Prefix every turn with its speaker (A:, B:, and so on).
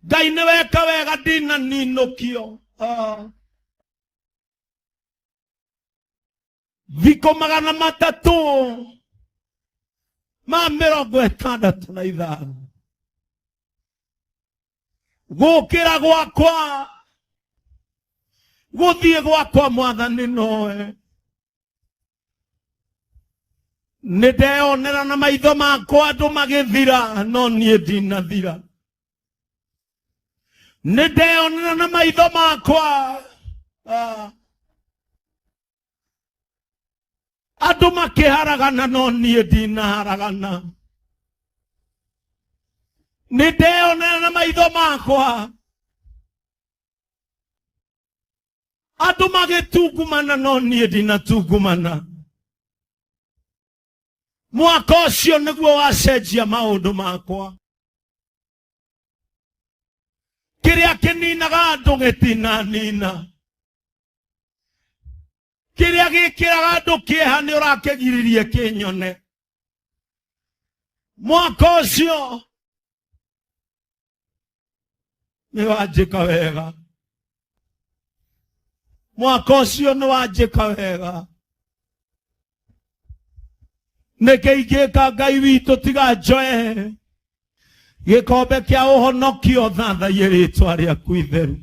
A: Ngai nĩ weka wega ndina ninũkio. Thikũ 365 gũkĩra gwakwa gũthiĩ gwakwa Mwathani nowe. Nĩndeyonera na maitho makwa andũ magĩthira no niĩ ndinathira. Nĩndeyonera na maitho makwa andũ makĩharagana no niĩ ndinaharagana. Nĩndeyonera na maitho makwa andũ magĩtungumana no niĩ ndinatungumana. Mwaka ũcio nĩguo wacenjia maũndũ makwa. Kĩrĩa kĩninaga andũ gĩtinanina. Kĩrĩa gĩkĩraga andũ kĩeha nĩ ũrakĩgiririe kĩnyone. Mwaka ũcio nĩ wanjĩka wega. Mwaka ũcio nĩ wanjĩka wega. Nĩkĩ ingĩka Ngai witũ tiga njoe gĩkombe kĩa ũhonokio thathaie rĩĩtwa rĩaku itheru.